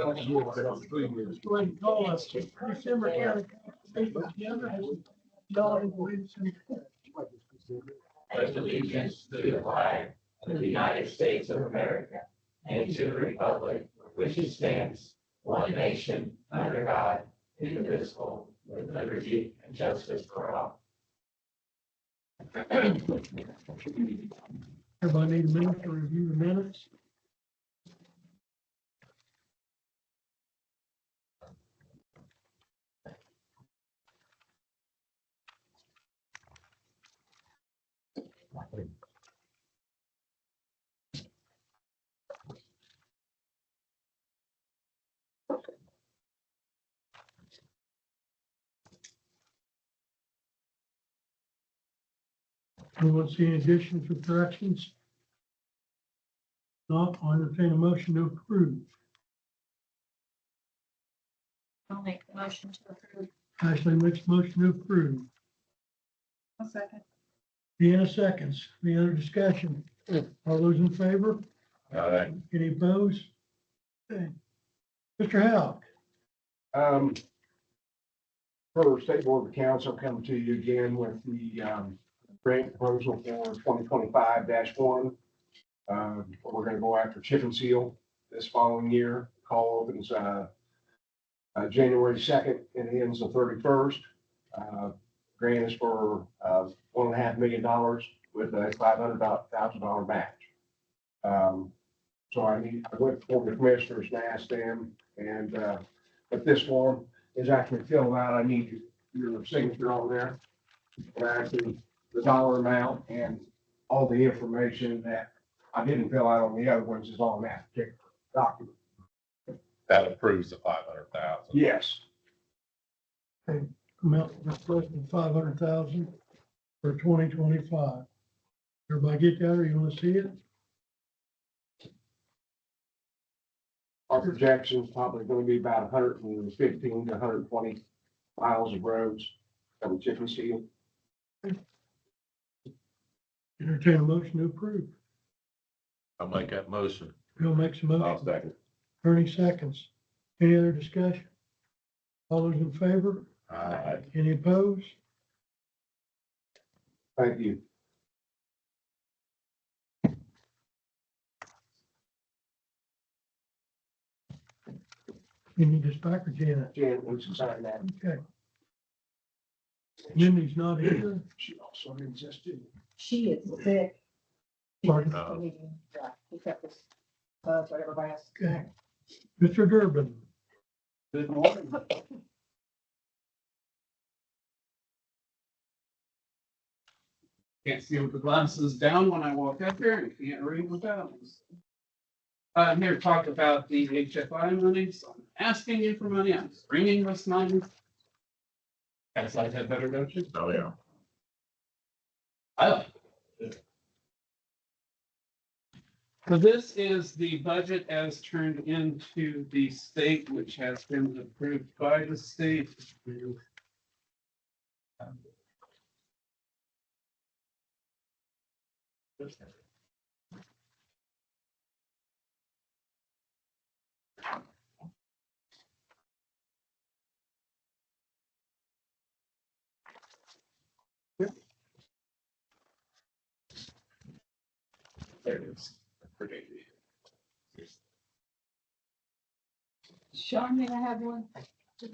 Go ahead and call us December County. John Wilson. Pledge allegiance to the flag of the United States of America and to the republic for which it stands, one nation, under God, indivisible, with liberty and justice for all. Everybody need a minute to review the minutes? Anyone see any additions or corrections? Not, I'll entertain a motion to approve. I'll make the motion to approve. Ashley makes a motion to approve. I'll second. Deanna seconds. Any other discussion? All those in favor? Aye. Any opposed? Okay. Mr. Houck, For State Board of Accounts, I'll come to you again with the grant proposal for 2025-1. We're going to go after chip and seal this following year. Call opens January 2nd and ends the 31st. Grant is for $1.5 million with a $500,000 match. So I went before the commissioners and asked them, and but this form is actually filled out. I need your signature on there. And actually, the dollar amount and all the information that I didn't fill out on the other ones is on that particular document. That approves the 500,000. Yes. amount requesting 500,000 for 2025. Everybody get that, or you want to see it? Our projection is probably going to be about 115 to 120 miles of roads that we chip and seal. Entertain a motion to approve. I'll make that motion. Bill makes a I'll motion. second. Ernie seconds. Any other discussion? All those in favor? Aye. Any opposed? Thank you. You need this back or Janet? Jan, we should sign that. Okay. Mindy's not here. She also insisted. She is sick. Pardon? Yeah, he kept this, that's what everybody has. Okay. Mr. Durbin, Good morning. Can't see with the glasses down when I walk up here and can't read without them. I'm here to talk about the HFI money, so I'm asking you for money, I'm bringing this money. Guys like that better, don't you? Oh, yeah. I like it. So this is the budget as turned into the state, which has been approved by the state. There it is. Sean, may I have one?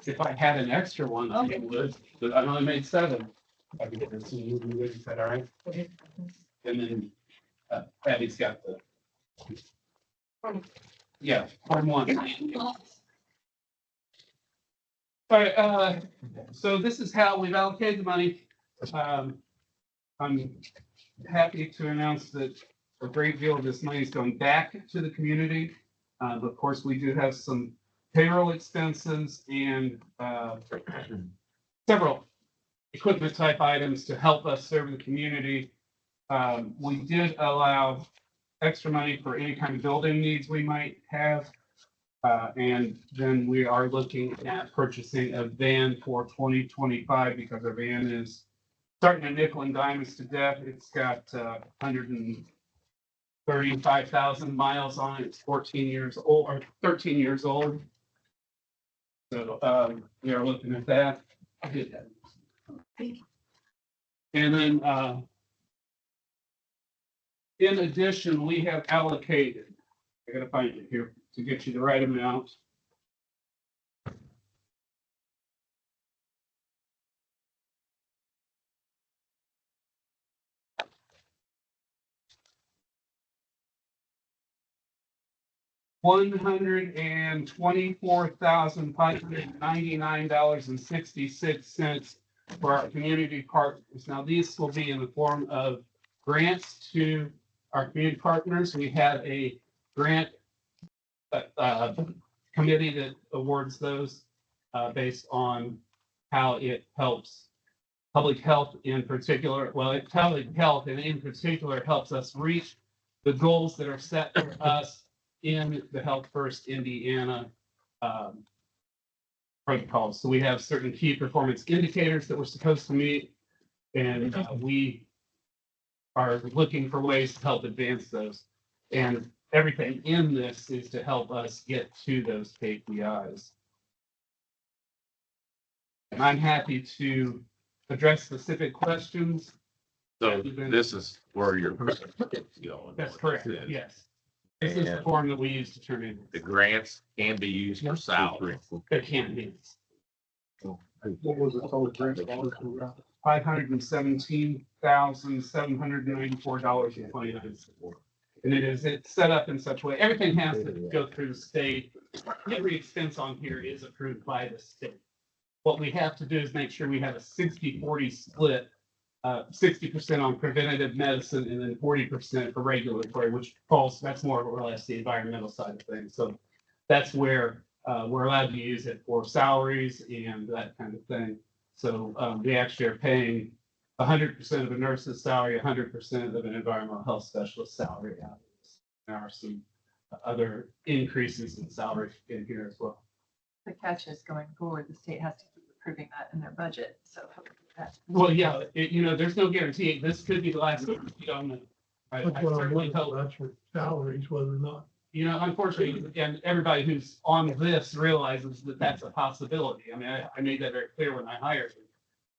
If I had an extra one, I would, but I only made 7. I can get this to you, is that all right? And then Patty's got the. Yeah, form 1. All right, so this is how we've allocated the money. I'm happy to announce that a great deal of this money is going back to the community. Of course, we do have some payroll expenses and several equipment type items to help us serve the community. We did allow extra money for any kind of building needs we might have. And then we are looking at purchasing a van for 2025 because our van is starting to nickel and dime us to death. It's got 135,000 miles on it. It's 14 years old or 13 years old. So, we are looking at that. I did that. And then, in addition, we have allocated, I gotta find it here to get you the right amount. $124,599.66 for our community partners. Now, these will be in the form of grants to our community partners. We have a grant committee that awards those based on how it helps public health in particular. Well, public health and in particular helps us reach the goals that are set for us in the Health First Indiana protocols. So we have certain key performance indicators that we're supposed to meet, and we are looking for ways to help advance those. And everything in this is to help us get to those KPIs. And I'm happy to address specific questions. So this is where you're going. That's correct, yes. This is the form that we use to turn in. The grants can be used for salary. It can be. What was the total grant? $517,794.29. And it's set up in such a way, everything has to go through the state. Every expense on here is approved by the state. What we have to do is make sure we have a 60-40 split. 60% on preventative medicine and then 40% for regulatory, which falls, that's more or less the environmental side of things. So that's where we're allowed to use it for salaries and that kind of thing. So we actually are paying 100% of a nurse's salary, 100% of an environmental health specialist salary out of this. There are some other increases in salary in here as well. The catch is going forward, the state has to keep approving that in their budget, so. Well, yeah, there's no guarantee. This could be the last, you don't know. I That's what I'm certainly wondering, hope. that's your salaries, whether or not. Unfortunately, and everybody who's on this realizes that that's a possibility. I mean, I made that very clear when I hired them.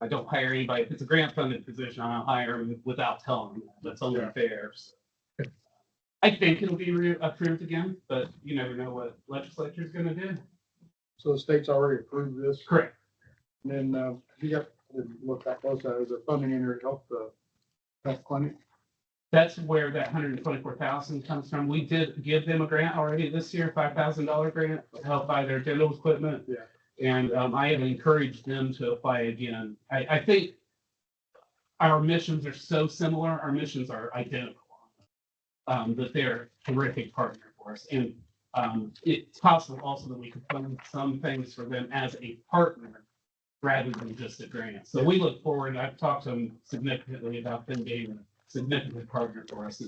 I don't hire anybody, if it's a grant funded position, I don't hire them without telling them. That's only fair. So I think it'll be approved again, but you never know what legislature is gonna do. So the state's already approved this, Correct. and then, you got, to look that close, is there funding in there to help the health clinic? That's where that $124,000 comes from. We did give them a grant already this year, $5,000 grant to help buy their dental equipment. Yeah. And I have encouraged them to apply again. I think our missions are so similar, our missions are identical. That they're a terrific partner for us. And it's possible also that we could fund some things for them as a partner rather than just a grant. So we look forward, I've talked to them significantly about them being a significant partner for us.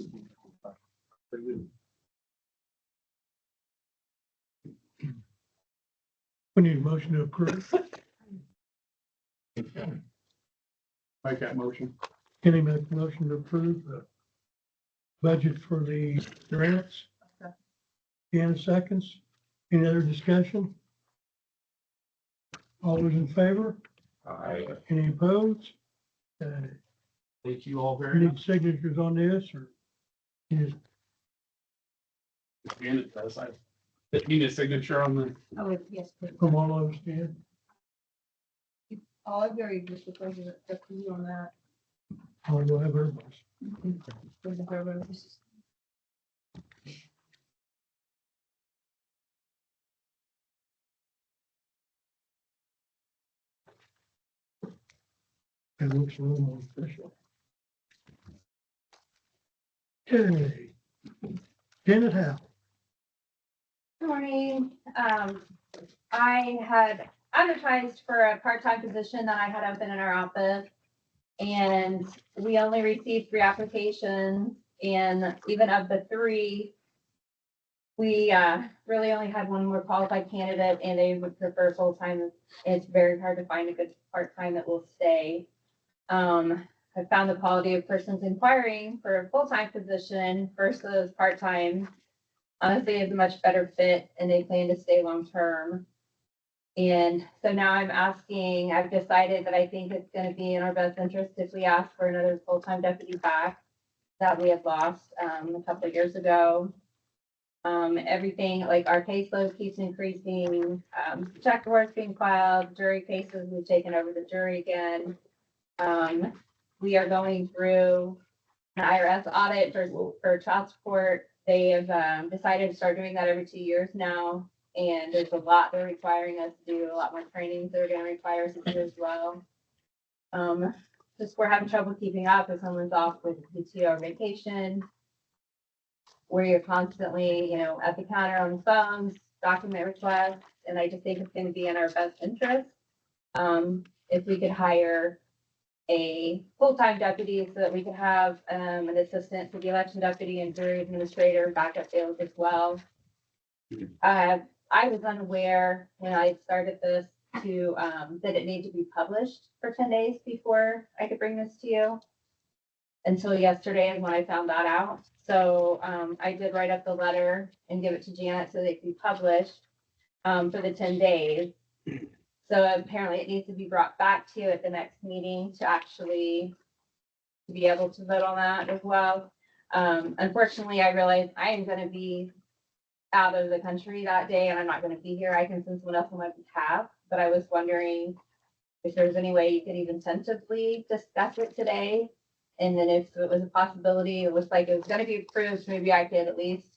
We need a motion to approve. Make that motion. Kenny make a motion to approve the budget for the grants. Deanna seconds. Any other discussion? All those in favor? Any opposed? Thank you all You very much. need signatures on this or? you And it does. I need a signature on the. Oh, yes, please. From all of us, Dan? All very just because of the you on that. I'll go have everybody's. For the railroads. It looks a little more official. Okay. Janet Howe. Good morning. I had advertised for a part-time position that I had open in our office. And we only received 3 applications, and even of the 3, we really only had one more qualified candidate, and they would prefer full-time. It's very hard to find a good part-time that will stay. I found the quality of persons inquiring for a full-time position versus part-time honestly is a much better fit, and they plan to stay long-term. And so now I've decided that I think it's gonna be in our best interest if we ask for another full-time deputy back that we had lost, a couple of years ago. Everything, like our caseload keeps increasing, check warrants being filed, jury cases, we've taken over the jury again. We are going through an IRS audit for child support. They have, decided to start doing that every 2 years now. And there's a lot they're requiring us to do, a lot more trainings they're gonna require us to do as well. Just we're having trouble keeping up if someone's off with PTO or vacation. Where you're constantly, at the counter on the phones, document requests, and I just think it's gonna be in our best interest. If we could hire a full-time deputy so that we could have, an assistant to the election deputy and jury administrator, backup bailiff as well. I was unaware when I started this that it needed to be published for 10 days before I could bring this to you. Until yesterday is when I found that out. So, I did write up the letter and give it to Janet so they could be published, for the 10 days. So apparently it needs to be brought back to you at the next meeting to actually be able to vote on that as well. Unfortunately, I realized I am gonna be out of the country that day and I'm not gonna be here. I can send someone else on my behalf, but I was wondering if there's any way you could even tentatively discuss it today. And then if it was a possibility, it looks like it was gonna be approved, maybe I could at least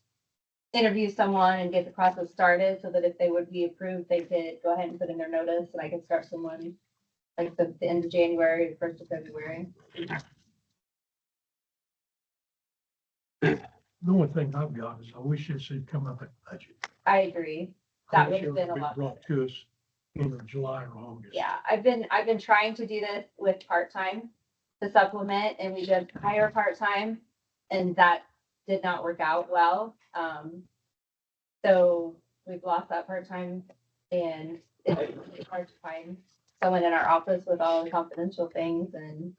interview someone and get the process started so that if they would be approved, they could go ahead and put in their notice and I could start someone like the end of January, 1st of February. The only thing I've got is I wish this had come up at budget. I agree. That I would wish have it been a would lot. Brought to us in July or August. Yeah, I've been trying to do this with part-time to supplement and we just hire part-time and that did not work out well. So we've lost that part-time and it's hard to find someone in our office with all the confidential things and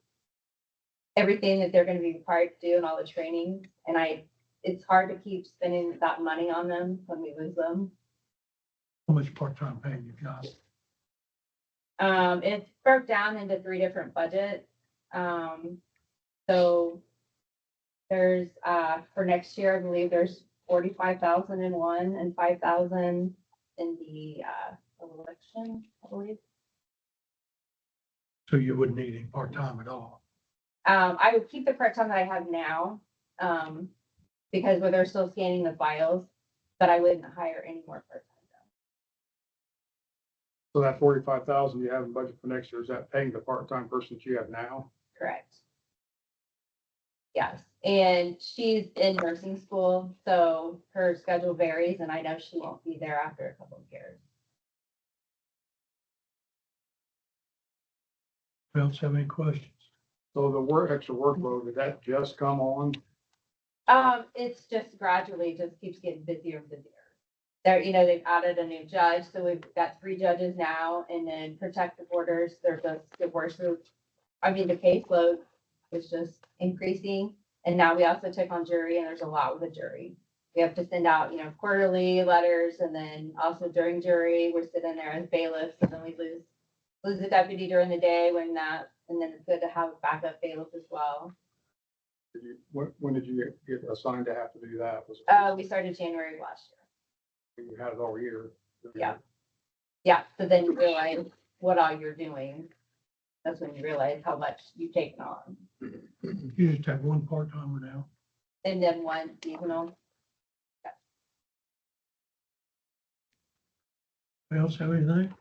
everything that they're gonna be required to do and all the training. And it's hard to keep spending that money on them when we lose them. How much part-time pay you got? It's broke down into 3 different budgets. So there's, for next year, I believe there's 45,000 in one and 5,000 in the, election, I believe. So you wouldn't need any part-time at all. I would keep the part-time that I have now, because where they're still scanning the files, but I wouldn't hire any more part-time. So that 45,000 you have in budget for next year, is that paying the part-time person that you have now? Correct. Yes, and she's in nursing school, so her schedule varies, and I know she won't be there after a couple of years. Else have any questions? So the extra workload, did that just come on? It's just gradually just keeps getting busier and busier. They've added a new judge, so we've got 3 judges now, and then protective orders, they're just the worst. The caseload was just increasing, and now we also took on jury, and there's a lot with the jury. We have to send out, quarterly letters, and then also during jury, we're sitting there as bailiffs, and then we lose a deputy during the day and then it's good to have a backup bailiff as well. When did you get assigned to have to do that? We started January of last year. You had it all year. Yeah. Yeah, so then you realize what all you're doing. That's when you realize how much you've taken on. You just have one part-timer now. And then one seasonal. Else have anything?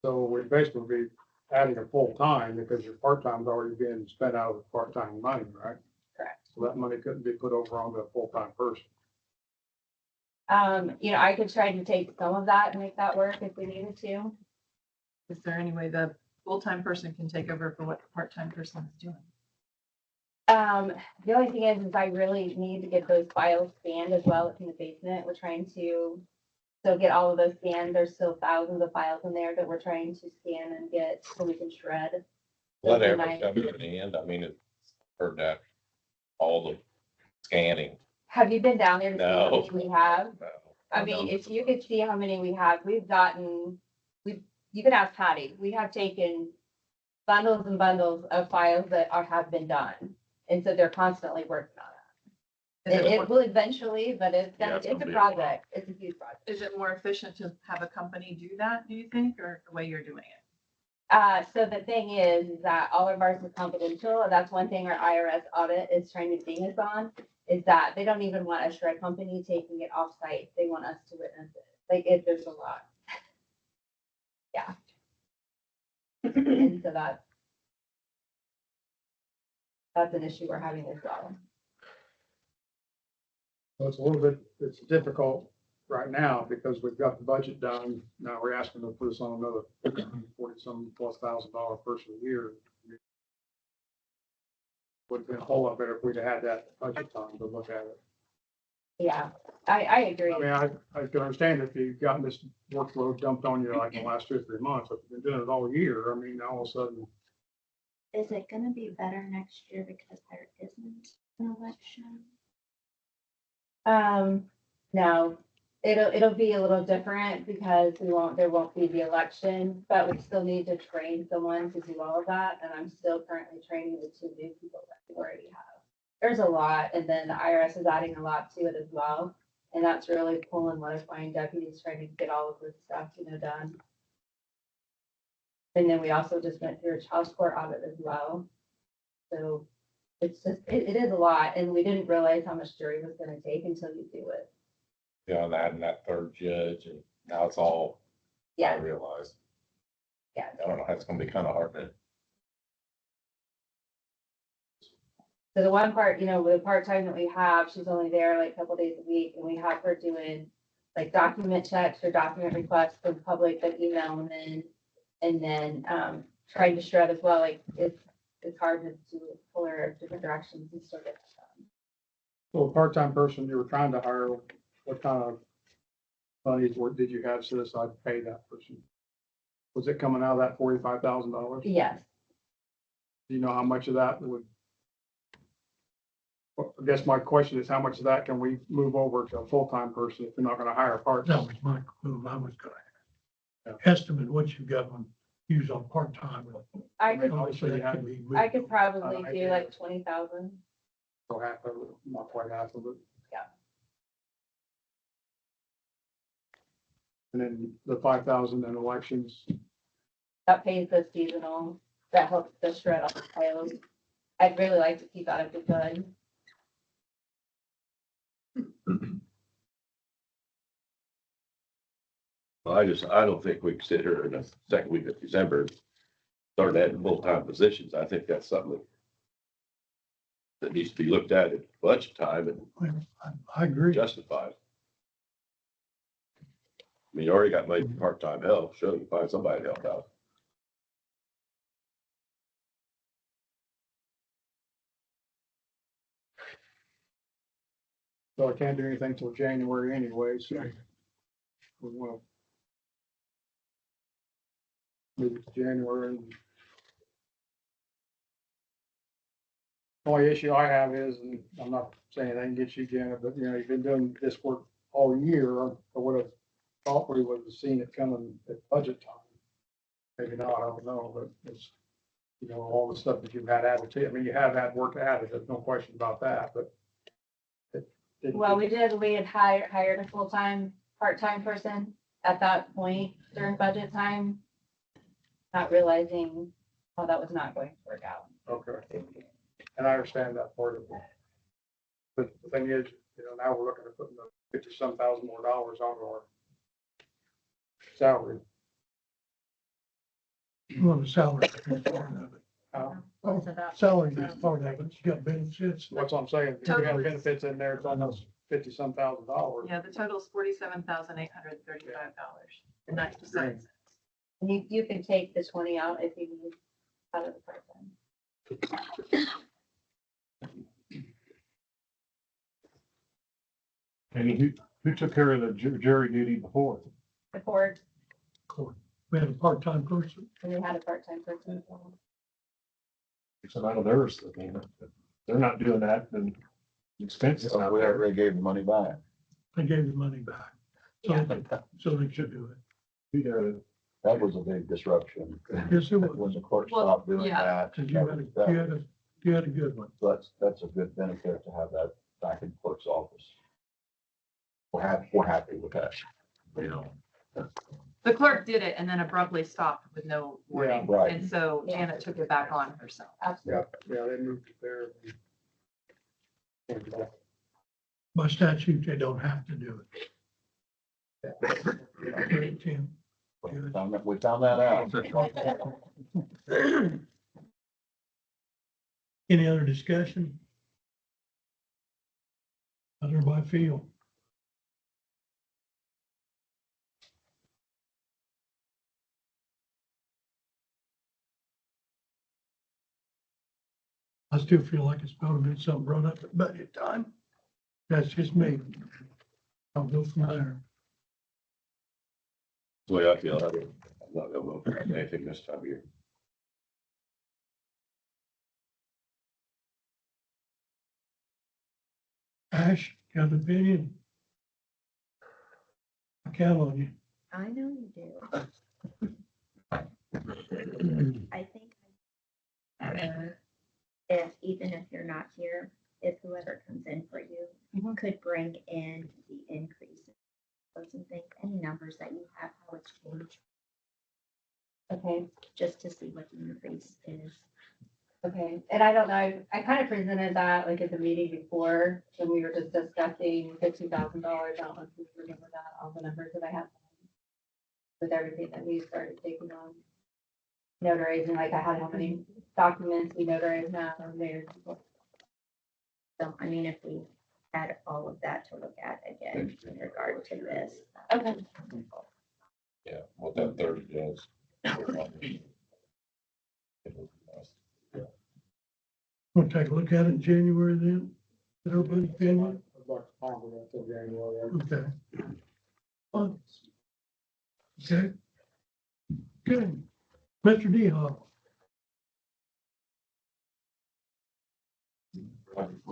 So we basically be adding a full-time because your part-time's already been spent out of the part-time money, right? Correct. So that money couldn't be put over on the full-time person. I could try to take some of that and make that work if we needed to. Is there any way the full-time person can take over for what the part-time person is doing? The only thing is I really need to get those files scanned as well. It's in the basement. We're trying to still get all of those scanned. There's still thousands of files in there that we're trying to scan and get so we can shred. Whatever comes to an end, it's heard that all the scanning. Have you been down there to see No. what we have? I mean, if you could see how many we have, you could ask Patty, we have taken bundles and bundles of files that have been done. And so they're constantly working on it. Is it It more- will eventually, but it's Yeah, it's a gonna be a project. It's a huge project. Is it more efficient to have a company do that, do you think, or the way you're doing it? So the thing is that all of ours is confidential. That's one thing our IRS audit is trying to ding us on, is that they don't even want a shred company taking it off site. They want us to witness it. Like, if there's a lot. Yeah. And so that's an issue we're having as well. So it's a little bit, it's difficult right now because we've got the budget done. Now we're asking to put us on another 40-some plus $1,000 person a year. Would have been a whole lot better if we'd have had that budget time to look at it. Yeah, I agree. I mean, I can understand if you've gotten this workload dumped on you like in the last 2 or 3 months, but you've been doing it all year. I mean, all of a sudden, Is it gonna be better next year because there isn't an election? No, it'll be a little different because there won't be the election, but we still need to train someone to do all of that. And I'm still currently training the 2 new people that we already have. There's a lot, and then the IRS is adding a lot to it as well. And that's really pulling one of my deputies trying to get all of this stuff, done. And then we also just went through a child support audit as well. So it's just, it is a lot, and we didn't realize how much jury was gonna take until you do it. Yeah, and adding that third judge, and now it's all, I Yeah, realize. yeah. I don't know, it's gonna be kind of hard to. So the one part, the part-time that we have, she's only there like a couple days a week, and we have her doing like document checks or document requests from public that email them in. And then, trying to shred as well, like it's hard to pull her different directions and still get that done. so a part-time person you were trying to hire, what kind of monies did you have set aside to pay that person? Was it coming out of that $45,000? Yes, Do you know how much of that would? Well, I guess my question is, how much of that can we move over to a full-time person if you're not gonna hire a That part-time? was my clue. I was gonna estimate what you got on, use on part-time. I could, obviously you have- I could probably do idea. like 20,000. So half of it, not quite half of it. Yeah. And then the 5,000 in elections, That pays the seasonal, that helps the shred off the files. I'd really like to keep that if we could. Well, I don't think we can sit here in the second week of December, and start adding full-time positions. I think that's something that needs to be looked at budget time and I agree. justified. I mean, you already got maybe part-time help, sure, you find somebody to help out. so I can't do anything till January anyway, so. We will. Move it to January. Only issue I have is, and I'm not saying anything against you, Janet, but you've been doing this work all year. I would have thought we would have seen it coming at budget time. Maybe not, I don't know, but it's, all the stuff that you've had added to, I mean, you have had work added, there's no question about that, but. Well, we had hired a full-time, part-time person at that point during budget time, not realizing how that was not going to work out. Okay. And I understand that part of it. But the thing is, now we're looking at putting the $50-some thousand more dollars on our salary. Well, the salary is part of it. What is it about? Salary is part of it. You got benefits. That's what I'm saying. If you have benefits in there, it's almost $50-some thousand. Yeah, the total is $47,835 and 90 cents. And you can take the 20 out if you need out of the part-time. And who took care of the jury duty before? The court, We had a part-time person. and we had a part-time person. So I know theirs, I mean, if they're not doing that, then expenses. So we already gave the money back. They gave the money back. So they should do it. That was a big disruption. Yes, it When was. the court Well, stopped doing yeah. that. So you had a good one. That's a good benefit to have that back in the clerk's office. We're happy with that, you know. The clerk did it and then abruptly stopped with no warning. Yeah, right. And so Janet took it back on herself. Yeah, they moved it there. By statute, they don't have to do it. Great, Tim. We found that out. Any other discussion? How's everybody feel? I still feel like it's probably been something brought up at budget time. That's just me. I'll go from there. The way I feel, I'm not gonna vote for anything this time of year. Ash, got an opinion? I count on you. I know you do. I think if, even if you're not here, if whoever comes in for you could bring in the increase. Some things, any numbers that you have, how it's changed. Okay, Just to see what the increase is. okay. And I don't know, I kind of presented that like at the meeting before when we were just discussing $50,000. I don't know if you remember that, all the numbers that I have with everything that we started taking on. Notarizing, like I had how many documents we notarized now and there. So, I mean, if we had all of that to look at again in regard to this. Okay. Yeah, what that third judge. We'll take a look at it in January then. Is everybody's opinion? I'd like to ponder that till January. Okay. Fine. Okay. Good. Mr. D Hall.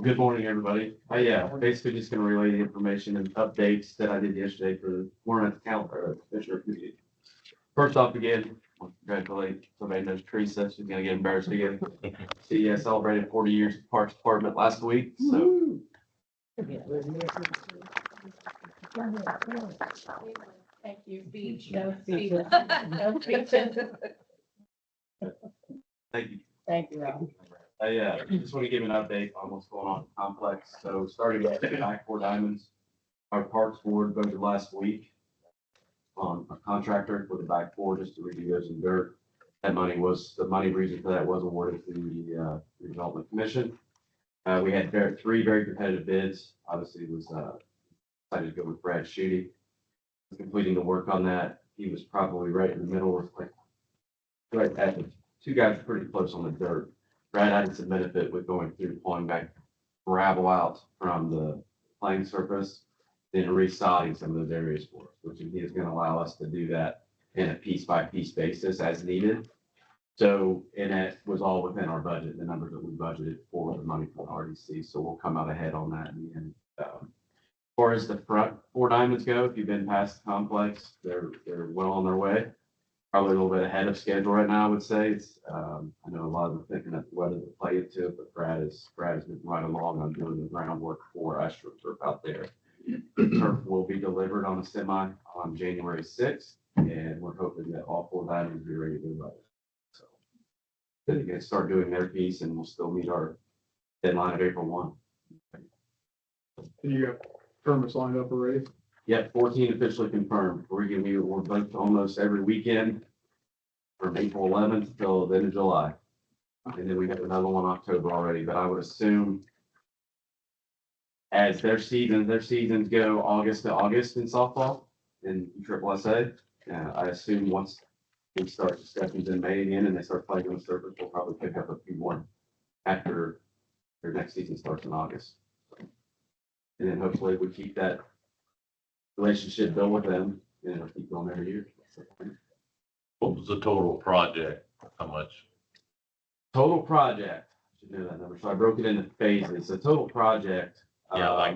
Good morning, everybody. Basically just gonna relay the information and updates that I did yesterday for the Warren County Commissioner Committee. First off, again, I want to congratulate somebody knows Teresa. She's gonna get embarrassed again. She celebrated 40 years of Parks Department last week, so. Thank you, speech, no speech. No speeches. Thank you. Thank you, Rob. I just want to give an update on what's going on in the complex. So starting with the back four diamonds, our Parks Board voted last week on a contractor for the back four just to redo those in dirt. That money was, the money reason for that was awarded to the redevelopment commission. We had three very competitive bids. Obviously it was decided to go with Brad Schutte. Completing the work on that. He was probably right in the middle of like, right at the two guys pretty close on the dirt. Brad had some benefit with going through pulling back gravel out from the playing surface, then resodding some of those areas for us, which he is going to allow us to do that in a piece by piece basis as needed. So, and that was all within our budget, the numbers that we budgeted for the money from the RDC. So we'll come out ahead on that in the end. As far as the front four diamonds go, if you've been past the complex, they're well on their way. Probably a little bit ahead of schedule right now, I would say. It's, I know a lot of them thinking that the weather will play into it, but Brad has been right along on doing the groundwork for AstroTurf out there. Turf will be delivered on a semi on January 6th, and we're hoping that all four diamonds will be ready to go. So then you guys start doing their piece, and we'll still meet our deadline of April 1. And you got permits lined up already? Yep, 14 officially confirmed. We're booked almost every weekend from April 11th till the end of July. And then we have another one October already, but I would assume as their seasons go August to August in softball in SSSA, I assume once we start discussions in May again and they start playing on the surface, we'll probably pick up a few more after their next season starts in August. And then hopefully we keep that relationship built with them, and it'll keep going every year. What was the total project? How much? Total project, I should know that number. So I broke it into phases. The total project.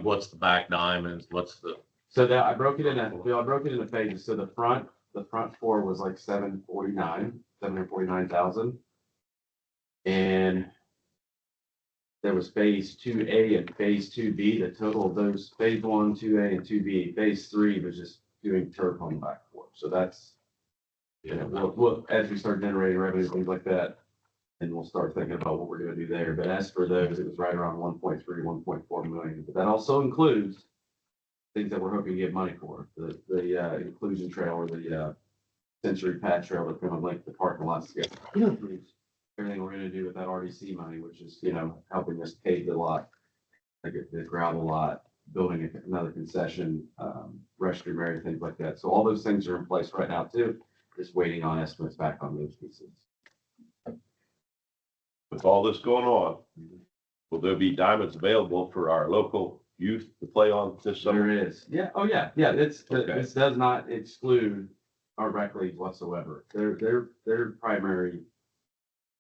What's the back diamonds? What's the So that I broke it into phases. So the front four was like 749,000. And there was phase 2A and phase 2B. The total of those, phase 1, 2A, and 2B. Phase 3 was just doing turf on the back four. So that's, we'll, as we start generating revenue, things like that, and we'll start thinking about what we're gonna do there. But as for those, it was right around 1.3, 1.4 million. But that also includes things that we're hoping to get money for. The inclusion trail or the sensory pad trail that's gonna link the parking lots together. Everything we're gonna do with that RDC money, which is, helping us pave the lot, like the gravel lot, building another concession, restroom area, things like that. So all those things are in place right now too. Just waiting on estimates back on those pieces. With all this going on, will there be diamonds available for our local youth to play on this summer? There is. Yeah. Oh, yeah. Yeah. Okay. This does not exclude our rec leagues whatsoever. They're primary.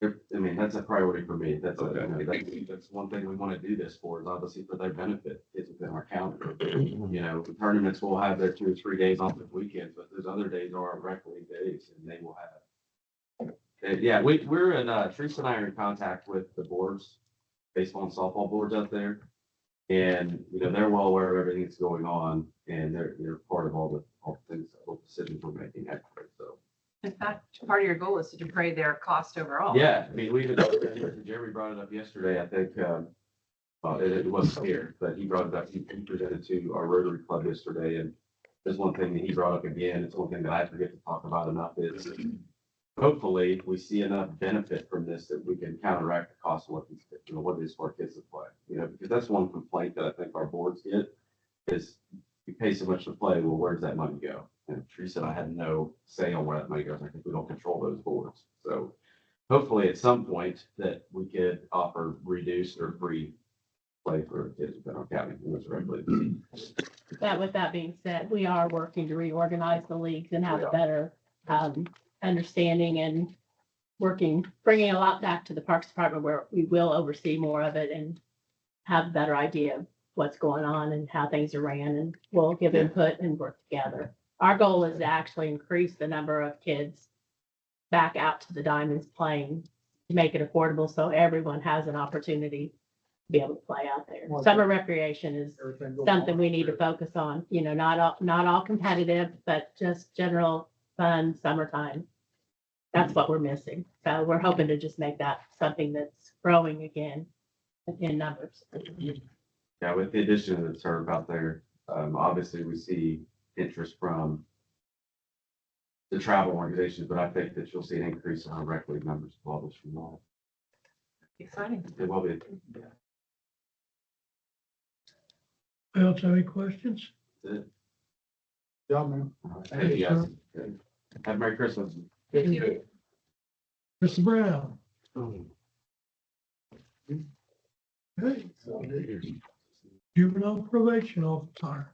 That's a priority for me. That's one thing we want to do this for, is obviously for their benefit. It's within our calendar. The tournaments will have their 2 or 3 days off the weekends, but those other days are our rec league days, and they will have. Yeah, we're in, Teresa and I are in contact with the boards, baseball and softball boards out there. And, they're well aware of everything that's going on, and they're part of all the things, all the decisions we're making. So. In fact, part of your goal is to defray their cost overall. Yeah, we even, Jeremy brought it up yesterday, I think, it wasn't here, but he brought it up, he presented to our Rotary Club yesterday, and there's one thing that he brought up again, it's one thing that I forget to talk about enough, is hopefully we see enough benefit from this that we can counteract the cost of what it is for our kids to play, because that's one complaint that I think our boards get, is you pay so much to play, well, where's that money go? And Teresa and I had no say on where that money goes. I think we don't control those boards. So hopefully at some point that we could offer reduced or free play for kids within our county. With that being said, we are working to reorganize the leagues and have a better understanding and bringing a lot back to the Parks Department, where we will oversee more of it and have a better idea of what's going on and how things are ran, and we'll give input and work together. Our goal is to actually increase the number of kids back out to the Diamonds playing, to make it affordable so everyone has an opportunity to be able to play out there. Summer recreation is something we need to focus on, not all competitive, but just general fun summertime. That's what we're missing. So we're hoping to just make that something that's growing again in numbers. Yeah, with the addition of the turf out there, obviously we see interest from the travel organizations, but I think that you'll see an increase in our rec league numbers as well this year. Exciting. It will be. Else have any questions? That's it. Yeah, man. Hey, yes. Have a Merry Christmas. Mr. Brown. Okay. Juvenile probation officer.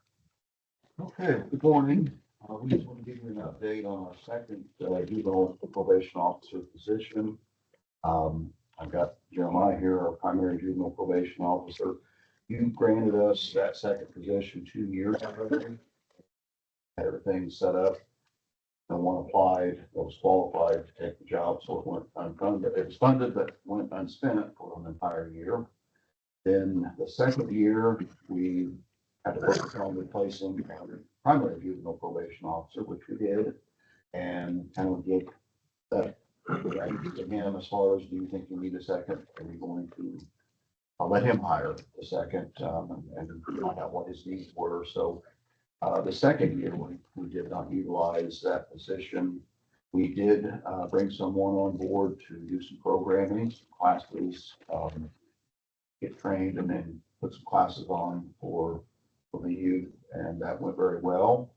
Okay, good morning. We just want to give you an update on our second juvenile probation officer position. I've got Jeremiah here, our primary juvenile probation officer. You granted us that second position 2 years ago. Everything set up. No one applied that was qualified to take the job, so it went unfunded. It was funded, but went unspent for an entire year. Then the second year, we had to work on replacing our primary juvenile probation officer, which we did, and kind of give that to him as far as, do you think you need a second? Are we going to, I'll let him hire the second and find out what his needs were. So the second year, we did not utilize that position. We did bring someone on board to do some programming, some classes, get trained, and then put some classes on for the youth, and that went very well.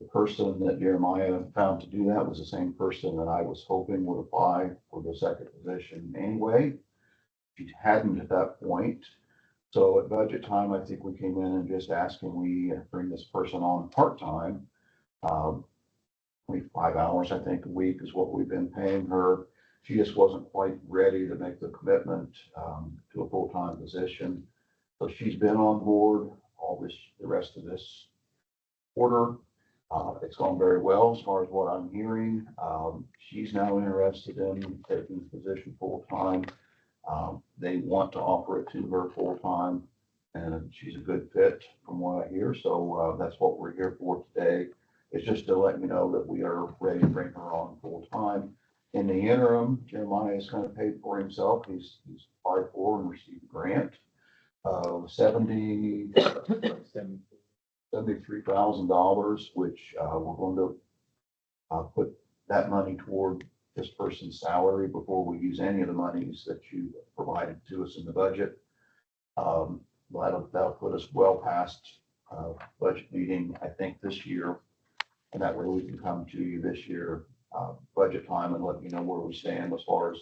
The person that Jeremiah found to do that was the same person that I was hoping would apply for the second position anyway. She hadn't at that point. So at budget time, I think we came in and just asked, can we bring this person on part-time? 25 hours, I think, a week is what we've been paying her. She just wasn't quite ready to make the commitment to a full-time position. So she's been on board the rest of this order. It's gone very well as far as what I'm hearing. She's now interested in taking the position full-time. They want to offer it to her full-time, and she's a good fit from what I hear. So that's what we're here for today. It's just to let you know that we are ready to bring her on full-time. In the interim, Jeremiah is kind of paid for himself. He's applied for and received a grant of $73,000, which we're going to put that money toward this person's salary before we use any of the monies that you provided to us in the budget. That'll put us well past budget meeting, I think, this year. And that way we can come to you this year, budget time, and let you know where we stand as far as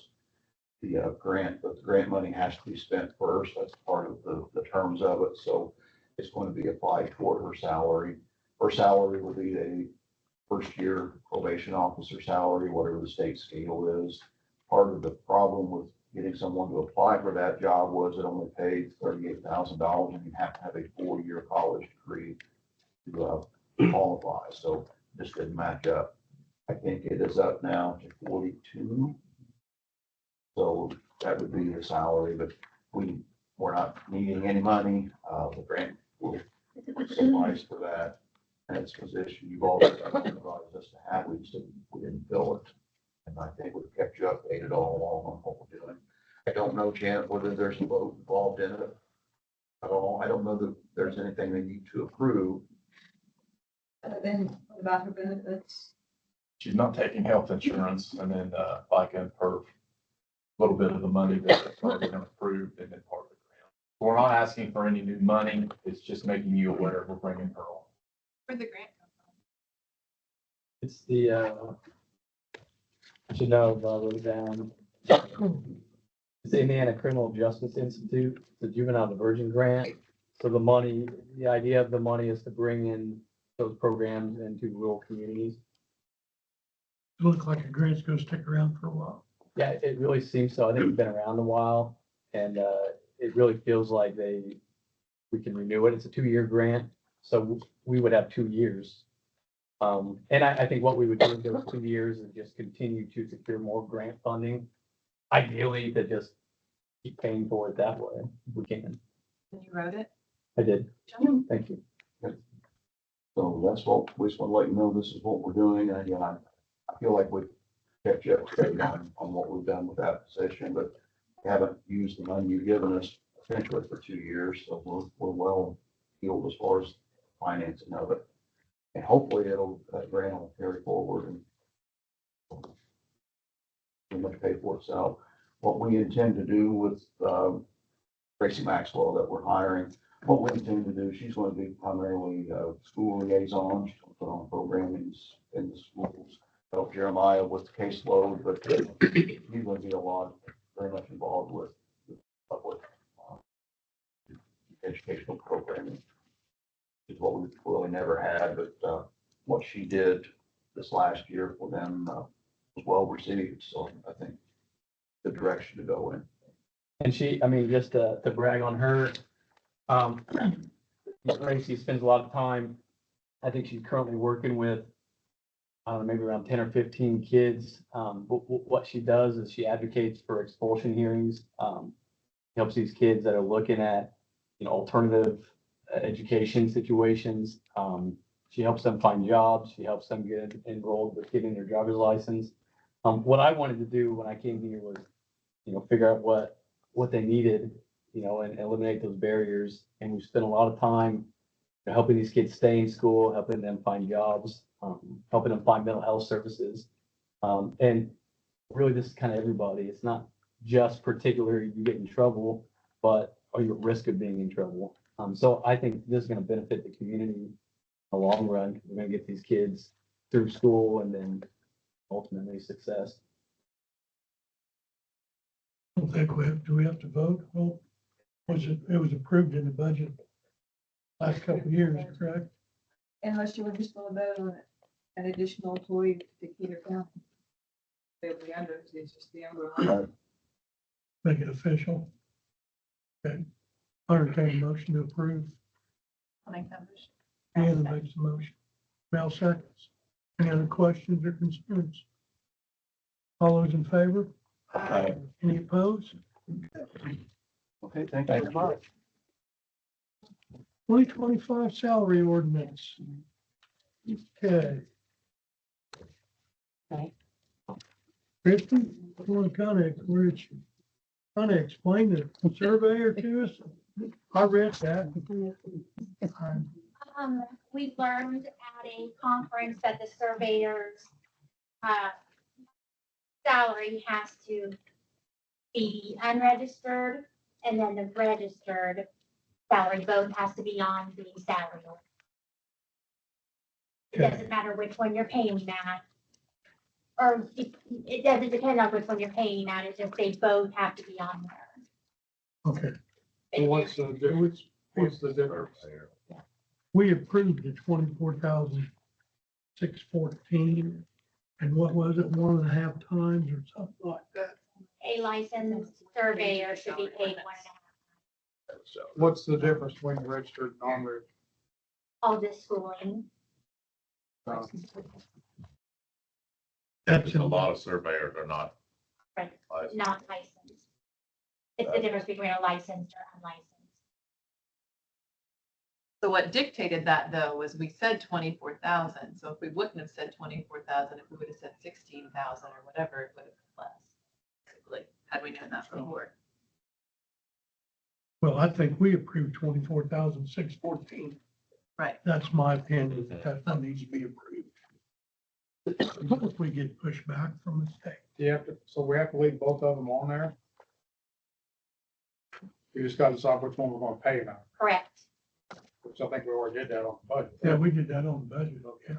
the grant. But the grant money has to be spent first. That's part of the terms of it. So it's going to be applied toward her salary. Her salary will be a first-year probation officer salary, whatever the state scale is. Part of the problem with getting someone to apply for that job was it only paid $38,000, and you have to have a 4-year college degree to qualify. So this didn't match up. I think it is up now to 42. So that would be the salary, but we're not needing any money. The grant will suffice for that. And its position, you've always advised us to have, we didn't fill it. And I think we've kept you updated all along on what we're doing. I don't know, Janet, whether there's a vote involved in it at all. I don't know that there's anything they need to approve. Then what about her benefits? She's not taking health insurance, and then FICA per little bit of the money that's already been approved and then part of the grant. We're not asking for any new money. It's just making you aware we're bringing her on. Where'd the grant come from? It's the, I should know, if I wrote it down. It's the Indiana Criminal Justice Institute, the Juvenile Diversion Grant. So the money, the idea of the money is to bring in those programs into rural communities. It looks like a grant's gonna stick around for a while. Yeah, it really seems so. I think it's been around a while, and it really feels like we can renew it. It's a 2-year grant, so we would have 2 years. And I think what we would do in those 2 years is just continue to secure more grant funding. Ideally, to just keep paying for it that way, if we can. And you wrote it? I did. Thank you. So that's what, we just want to let you know this is what we're doing. And again, I feel like we've kept you up to date on what we've done with that position, but we haven't used the money you've given us essentially for 2 years. So we're well healed as far as financing of it. And hopefully that grant will carry forward and pretty much pay for itself. What we intend to do with Tracy Maxwell that we're hiring, what we intend to do, she's going to be primarily school liaison. She's going to put on programming in the schools, help Jeremiah with the caseload, but he's going to be very much involved with public educational programming. Is what we've really never had, but what she did this last year for them was well received. So I think the direction to go in. And she, I mean, just to brag on her, Tracy spends a lot of time. I think she's currently working with, I don't know, maybe around 10 or 15 kids. What she does is she advocates for expulsion hearings, helps these kids that are looking at, alternative education situations. She helps them find jobs. She helps them get enrolled with getting their driver's license. What I wanted to do when I came here was, figure out what they needed, and eliminate those barriers. And we spent a lot of time helping these kids stay in school, helping them find jobs, helping them find mental health services. And really, this is kind of everybody. It's not just particularly you get in trouble, but are you at risk of being in trouble? So I think this is going to benefit the community in the long run. We're going to get these kids through school and then ultimately success. I don't think do we have to vote? Well, it was approved in the budget last couple of years, correct? Unless you were just going to vote on an additional employee to Decatur County. They'll be under, it's just the umbrella. Make it official. Okay. I entertain a motion to approve. I'll make that motion. Anna makes the motion. Mel seconds. Any other questions or concerns? All those in favor? Aye. Any opposed? Okay, thank you very much. 2025 salary ordinance. Okay. Okay. Kristen, you want to kind of explain the surveyor to us? I read that. We learned at a conference that the surveyor's, salary has to be unregistered, and then the registered salary both has to be on the salary. order. It Okay. doesn't matter which one you're paying that. Or it doesn't depend on which one you're paying that, it's just they both have to be on there. Okay. And what's the difference? What's the difference? We approved the 24,614. And what was it, 1.5 times or something like that? A licensed surveyor should be paid 1.5. What's the difference between registered and non-registered? All this schooling. That's A lot of surveyors are not. Right. licensed. Not licensed. It's the difference between a licensed or unlicensed. So what dictated that though was we said 24,000. So if we wouldn't have said 24,000, if we would have said 16,000 or whatever, it would have been less. Basically, had we known that before. Well, I think we approved 24,614. Right. That's my opinion. That needs to be approved. If we get pushback from the state. So we have to leave both of them on there? You just gotta decide which one we're gonna pay now, Correct. which I think we already did that on the budget. Yeah, we did that on the budget, okay.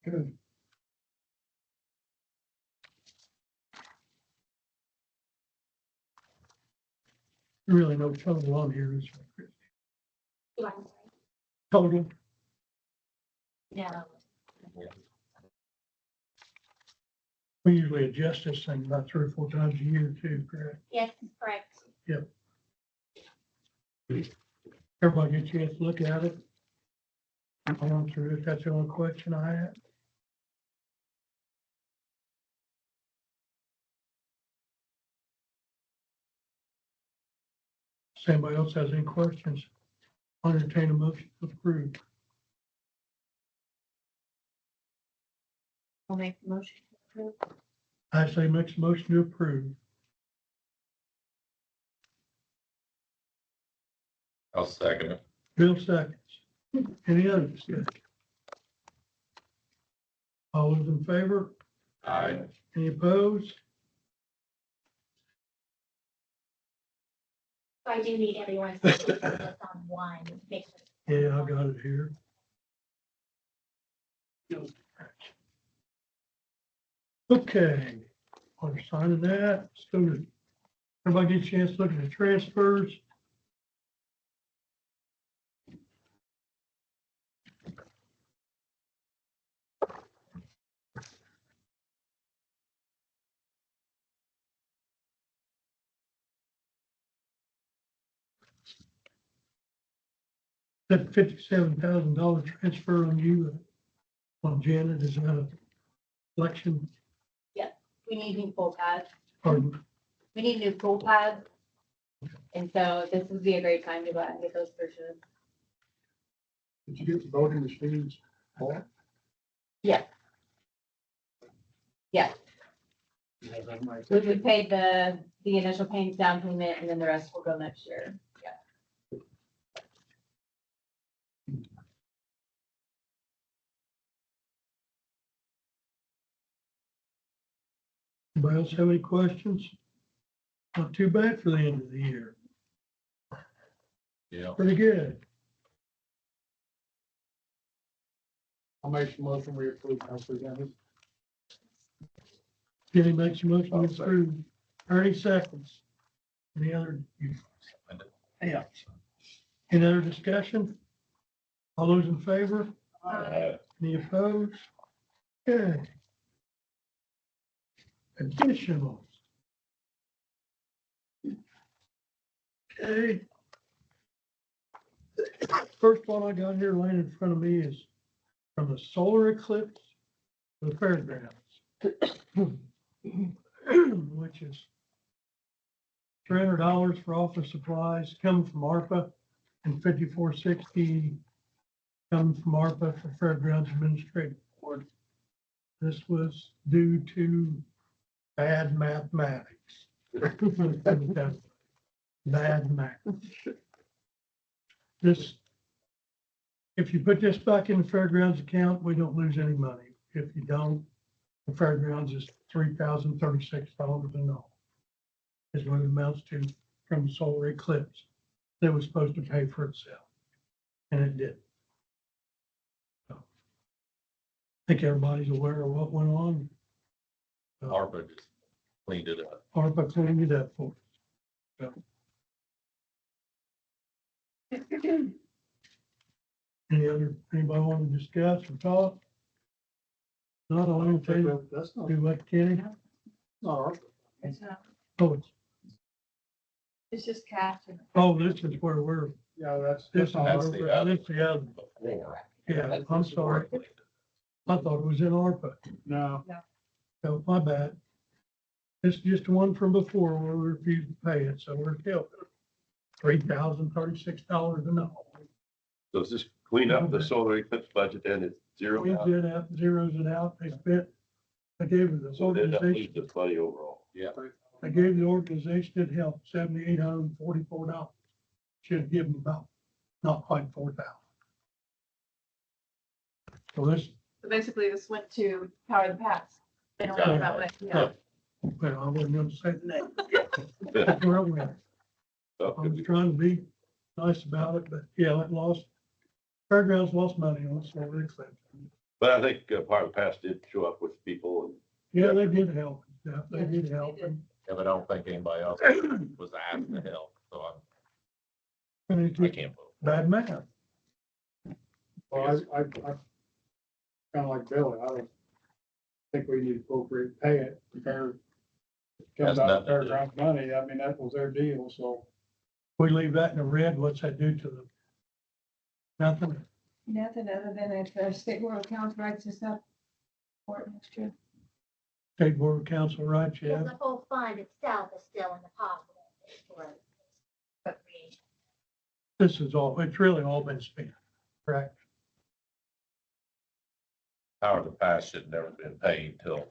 Good. Really no total on here, is there? You want to say? Total. No. We usually adjust this thing about 3 or 4 times a year too, correct? Yes, correct. Everybody get a chance to look at it. I'll answer it. That's the only question I had. If anybody else has any questions, I'll entertain a motion to approve. I'll make the motion to approve. I say makes a motion to approve. I'll second it. Bill seconds. Any other discussion? All those in favor? Aye. Any opposed? So I do need everyone's signature just on one. Make sure. Yeah, I got it here. Okay, while you're signing that, let's go to, everybody get a chance to look at the transfers. That $57,000 transfer on you, on Janet, is that a election? We need new pool pads. Pardon? We need new pool pads. And so this would be a great time to go out and get those purchased. Did you get the voting machines bought? Yes. Yes. Yeah, that might- We paid the initial payments down payment and then the rest will go next year. Yeah. Anybody else have any questions? Not too bad for the end of the year. Yeah. Pretty good. I'll make the motion we approve as presented. Kenny makes a motion I'll to second. approve. Ernie seconds. Any other? Yeah. Any other discussion? All those in favor? Any opposed? Okay. Additional. Okay. First one I got here laying in front of me is from the solar eclipse to the fairgrounds. Which is $300 for office supplies coming from ARPA and $54.60 coming from ARPA for Fairgrounds Administrative Board. This was due to bad mathematics. Bad math. This, if you put this back in the fairgrounds account, we don't lose any money. If you don't, the fairgrounds is $3,036 and all. Is what it amounts to from the solar eclipse that was supposed to pay for itself. And it did. So, I think everybody's aware of what went on. ARPA just cleaned it up. ARPA cleaned it up for us. So. Anybody want to discuss or talk? Not, I'll entertain it. That's not, Do what, Kenny? no, It's not, Oh, it's just cash. oh, this is where we're, yeah, that's. this is, That's where the we're- other. this is the other. Yeah, I'm sorry. I thought it was in ARPA. No, So my bad. This is just the one from before where we refused to pay it, so we're still $3,036 an hour. So does this clean up the solar eclipse budget and it's zero? We did have zeros it out. They spent, I gave it this So it ended up organization, losing money overall. Yeah. I gave the organization that helped $7,844. Should give them about, not quite 4,000. So this, So basically this went to Power the Past. They don't know about what, yeah. well, I wasn't gonna say the name. That's where it went. I was trying to be nice about it, but yeah, it lost, fairgrounds lost money on solar eclipse. But I think part of the past did show up with people and Yeah, they did help. Yeah, they did help. They did. Yeah, but I don't think anybody else was asked to help, so And it I was can't vote. bad math. well, I kind of like Billy, I don't think we need to appropriate pay it, fair. Has Comes out of nothing to do. fairground money, I mean, that was their deal, so. We leave that in the red, what's that do to them? Nothing. Nothing other than if the state board of accounts writes us up for it next year. State Board of Council rights, yeah. Because the whole fund itself is still in the positive for appropriation. This is all, it's really all been spent, correct? Power of the past should never been paid till,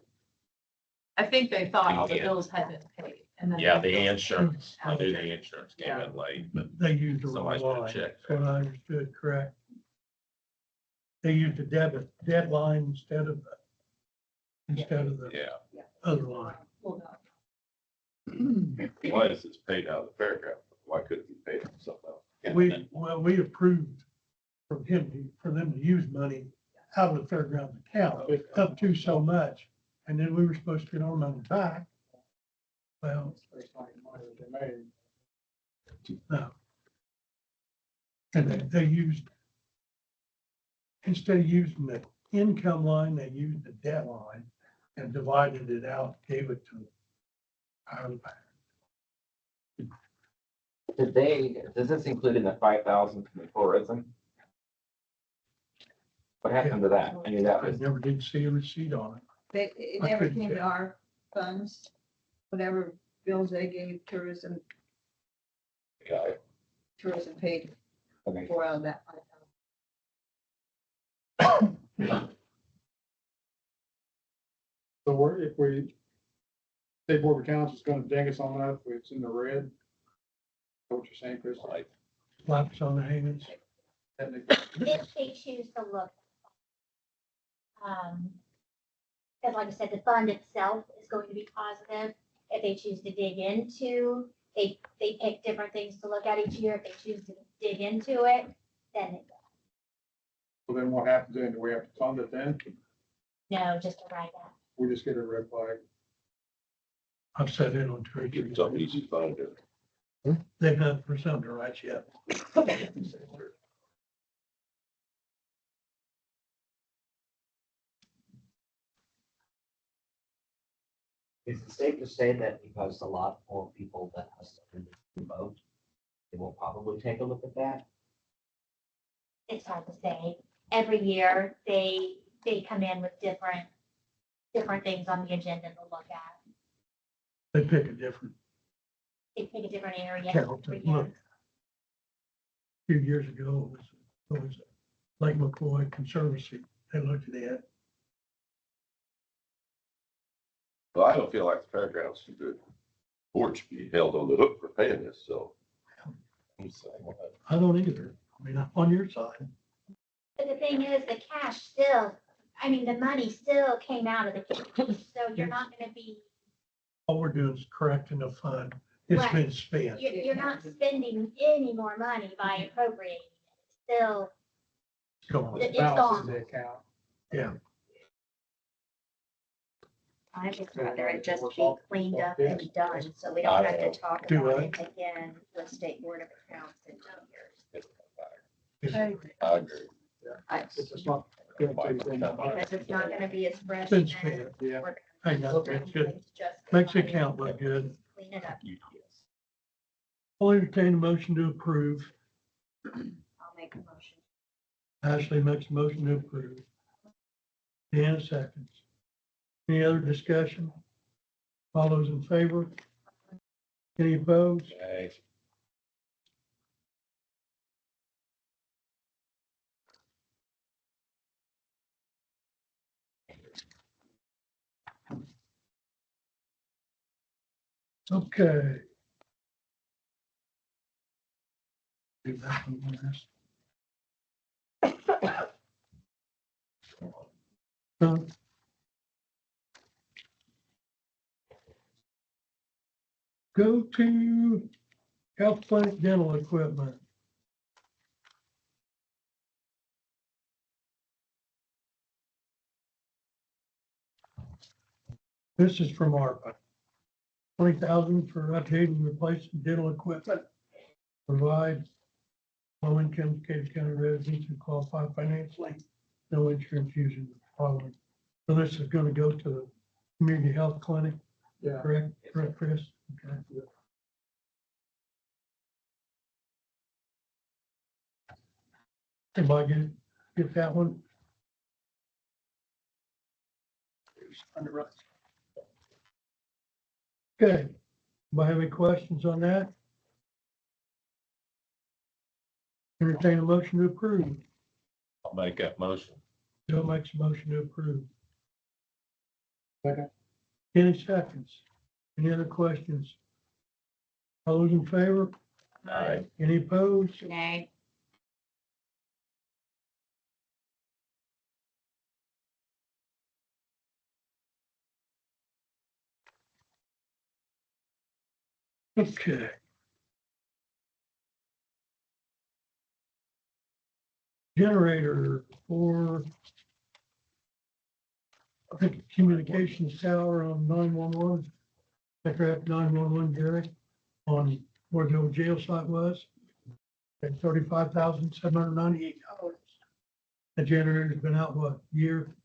I think they thought all the Yeah. bills had been paid and then. yeah, they- the insurance, I knew the insurance came in late, but They used the wrong somebody's gonna line, check. that's what I understood, correct? They used a deadline instead of the Yeah. other line. why is this paid out of the fairground? Why couldn't it be paid out of something else? We approved for them to use money out of the fairgrounds account, up to so much. And then we were supposed to get our money back. Well, There's not money that they made. no. And they used, instead of using the income line, they used the debt line and divided it out, gave it to our bank. Does this include in the 5,000 from the tourism? What happened to that? I mean, that I was, never did see a receipt on it. It I never couldn't came to tell. our funds, whatever bills they gave tourism paid okay. for out of that. So if we, state board of accounts is gonna ding us on that, if it's in the red. Is that what you're saying, Chris? Right. Slaps on the hands. If they choose to look. Because like I said, the fund itself is going to be positive. If they choose to dig into, they pick different things to look at each year. If they choose to dig into it, then they go. So then what happens then? Do we have to fund it then? No, just to write that. We just get a red flag. I've set in on Give treasury. it something easy to find it. They've not for something to write yet. Is it safe to say that because a lot more people that has to vote, we'll probably take a look at that. It's hard to say. Every year, they come in with different things on the agenda to look at. They pick a different They pick a different area count to every look. year. A few years ago, it was Lake McCoy Conservancy. They looked at it. Well, I don't feel like the fairgrounds should be, board should be held on the hook for paying this, so. I'm saying, well, I don't either. I mean, I'm on your side. But the thing is, the cash still, I mean, the money still came out of the cash, so you're not gonna be, All we're doing is correcting the fund. It's Right. been spent. you're not spending any more money by appropriating it. It's still, It's going. It's Balance in gone. the account. Yeah. I just rather it just be cleaned up and done, so we don't have to talk Do about what? it again with State Board of Accounts in 2 years. I agree. It's just not gonna take anything. Because it's not gonna be as fresh. Been and spent. Yeah. we're I know, gonna it's good. just Makes the account look good. clean it up. I'll entertain a motion to approve. I'll make a motion. Ashley makes a motion to approve. Deanna seconds. Any other discussion? All those in favor? Any opposed? Okay. Okay. Do that one last. Go to health clinic dental equipment. This is from ARPA. 20,000 for updating and replacing dental equipment. Provide low-income Decatur County residents who qualify financially, no insurance using the following. So this is gonna go to the community health clinic, Yeah. correct, Chris? Okay. Everybody get that one? Okay, anybody have any questions on that? Entertain a motion to approve. I'll make that motion. Joe makes a motion to approve. Second. Any seconds? Any other questions? All those in favor? Aye. Any opposed? Nay. Okay. Generator for, I think, communications tower on 911. Correct, 911, Gary, on where the old jail site was. At $35,798. The generator's been out, what, year,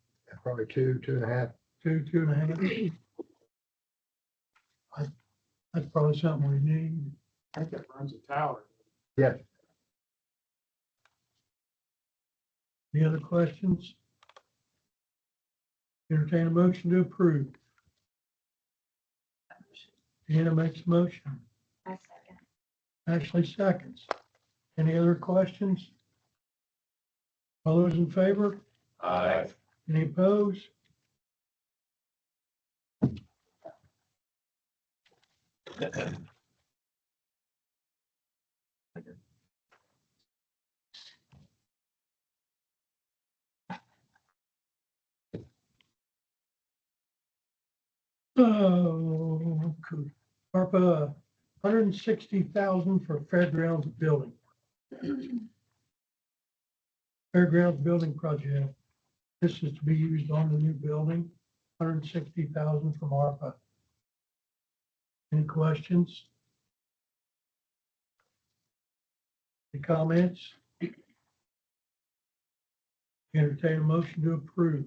Probably 2.5. two and a half? That's probably something we need. I think it runs a tower. Any other questions? Entertain a motion to approve. Deanna makes a motion. I second. Ashley seconds. Any other questions? All those in favor? Aye. Any opposed? Oh, cool. ARPA, 160,000 for fairgrounds building. Fairgrounds building project. This is to be used on the new building, 160,000 from ARPA. Any questions? Any comments? Entertain a motion to approve.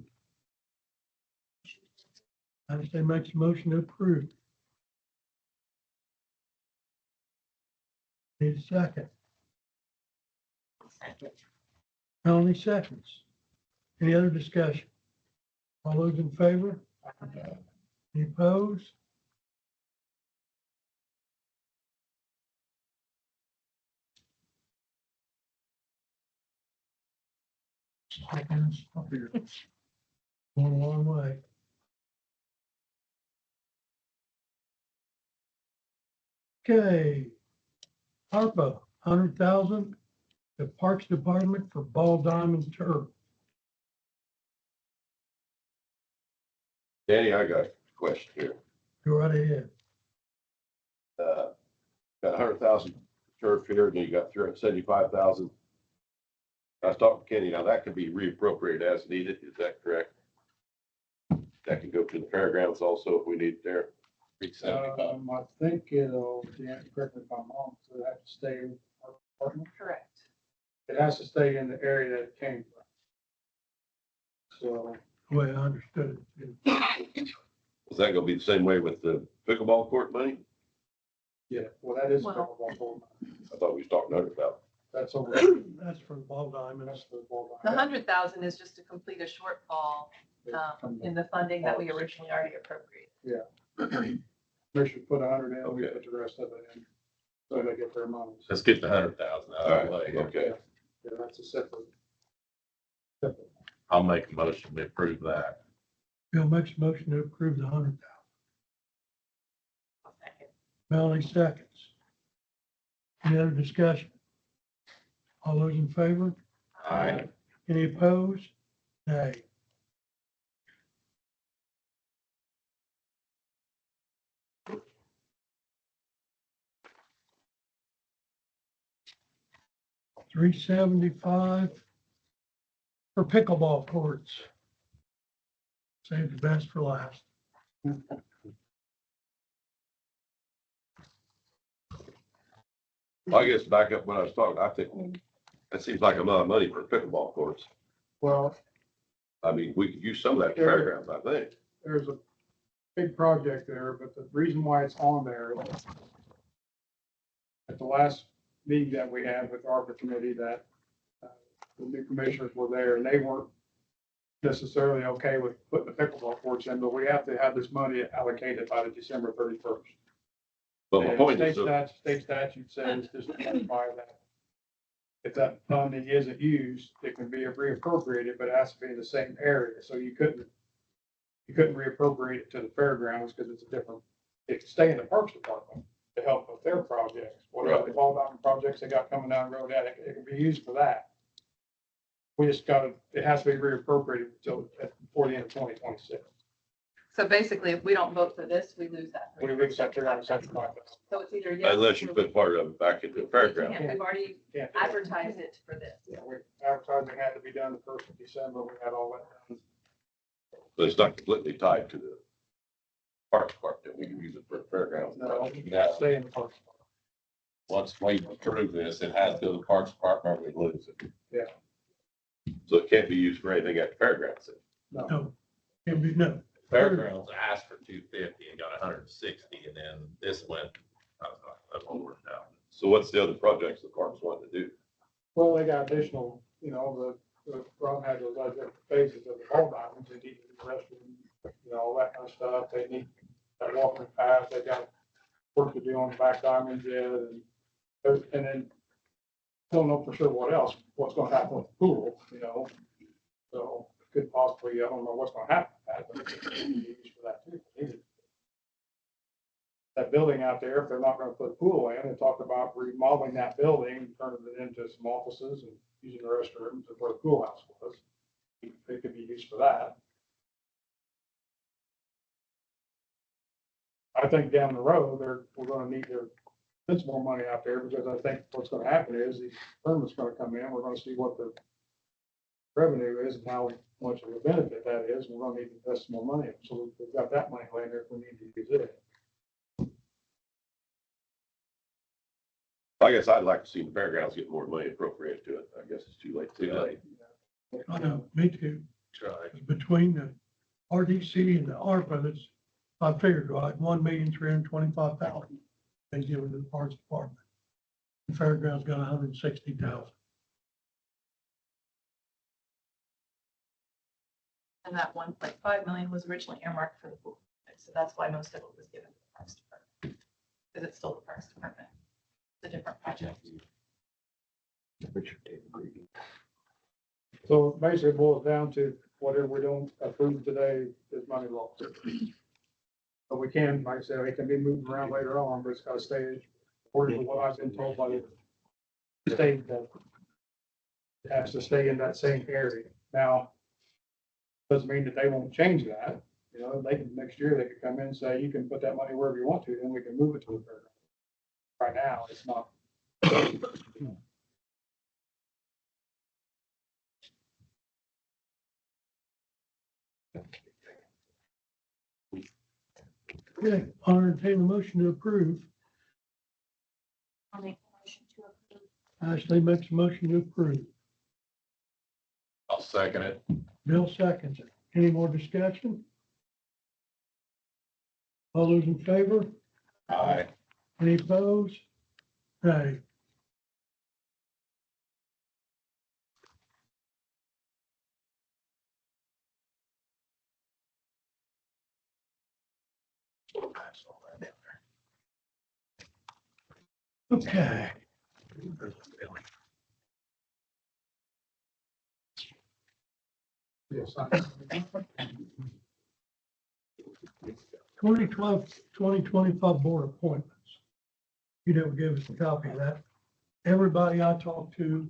Ashley makes a motion to approve. Need a second. Melanie seconds. Any other discussion? All those in favor? Any opposed? Going a long way. Okay. ARPA, 100,000, the Parks Department for ball diamond turf. Danny, I got a question here. Go right ahead. Got 100,000 turf here, and you got 375,000. I was talking to Kenny, now that can be reappropriated as needed, is that correct? That can go to the fairgrounds also if we need it there. I think it'll, yeah, correct me if I'm wrong, so it has to stay in our department. Correct. It has to stay in the area that it came from. So, The way I understood it. Is that gonna be the same way with the pickleball court money? yeah, well, that is. Well- pickleball. I thought we was talking about. That's over. That's for the ball diamonds. That's the ball. The 100,000 is just to complete a shortfall in the funding that we originally already appropriated. They should put 100 in, we Okay. put the rest of it in, so they get their money. Let's get the 100,000 out of the way. Okay, Yeah, that's a separate. I'll make a motion to approve that. Bill makes a motion to approve the 100,000. Melanie seconds. Any other discussion? All those in favor? Aye. Any opposed? Nay. $375 for pickleball courts. Save the best for last. I guess back up when I was talking, I think that seems like a lot of money for pickleball courts. Well, I mean, we could use some of that at the fairgrounds, I think. there's a big project there, but the reason why it's on there is at the last meeting that we had with the ARPA committee, that the new commissioners were there and they weren't necessarily okay with putting the pickleball courts in, but we have to have this money allocated by the December 31st. But my And point is, state statute says just to clarify that if that funding isn't used, it can be reappropriated, but it has to be in the same area. So you couldn't reappropriate it to the fairgrounds because it's a different, it can stay in the Parks Department to help with their projects. Whatever the ball diamond projects they got coming down the road, that it can be used for that. We just gotta, it has to be reappropriated until, before the end of 2026. So basically, if we don't vote for this, we lose that. We lose that $375,000. So it's either yes. unless you put part of it back into the We fairground. can't. We've already Yeah. advertised it for this. Yeah, advertising had to be done the 1st of December. We had all that done. But it's not completely tied to the parks department. We can use it for the fairgrounds. No, No. stay in the Parks Department. Once we approve this, it has to go to the Parks Department, or we lose it. So it can't be used for anything at the fairgrounds. No, No. Can be, no. Fairgrounds asked for 250 and got 160, and then this went, that's what worked out. So what's the other projects the parks want to do? well, they got additional, the Ron had those other phases of the ball diamonds. They need the restroom, all that kind of stuff. They need that walking path. They got work to do on the back diamonds yet, and then don't know for sure what's gonna happen with the pool, So could possibly, I don't know what's gonna happen with that, but it could be used for that too. That building out there, if they're not gonna put a pool in, they talked about remodeling that building, and turning it into some offices and using the restrooms and where the pool house was. It could be used for that. I think down the road, we're gonna need to spend some more money out there, because I think what's gonna happen is the permit's gonna come in, we're gonna see what the revenue is and how much of a benefit that is, and we're gonna need to invest some more money. So we've got that money laying there if we need to use it. I guess I'd like to see the fairgrounds get more money appropriated to it. I guess it's too late. I know, me too. Try. Between the RDC and the ARPA, that's, I figured, right, 1,325,000 they give it to the Parks Department. The fairgrounds got 160,000. And that 1.5 million was originally earmarked for the pool. So that's why most of it was given to the Parks Department. Because it's still the Parks Department. It's a different project. So basically it boils down to whatever we don't approve today is money lost. But we can, like I said, it can be moved around later on, but it's gotta stay according to what I've been told by the state that it has to stay in that same area. Now, doesn't mean that they won't change that. You know, they can, next year, they could come in and say, you can put that money wherever you want to, then we can move it to the fair. Right now, it's not. Okay, I'll entertain a motion to approve. I'll make a motion to approve. Ashley makes a motion to approve. I'll second it. Bill seconds it. Any more discussion? All those in favor? Aye. Any opposed? Nay. Okay. Yes, 2025 board appointments. You never gave us a copy of that. Everybody I talked to,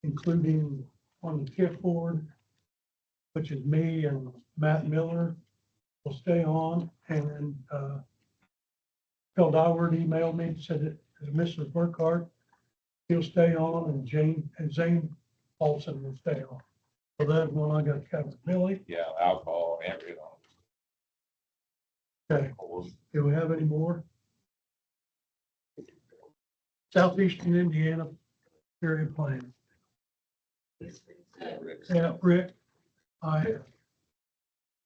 including on the TIF board, which is me and Matt Miller, will stay on. And Phil Doward emailed me and said that Mr. Burkhart, he'll stay on, and Zane Paulson will stay on. So that's one I got covered. Billy? Yeah, alcohol and it Okay. Do we have any more? Southeastern Indiana area plan. Yeah, Rick,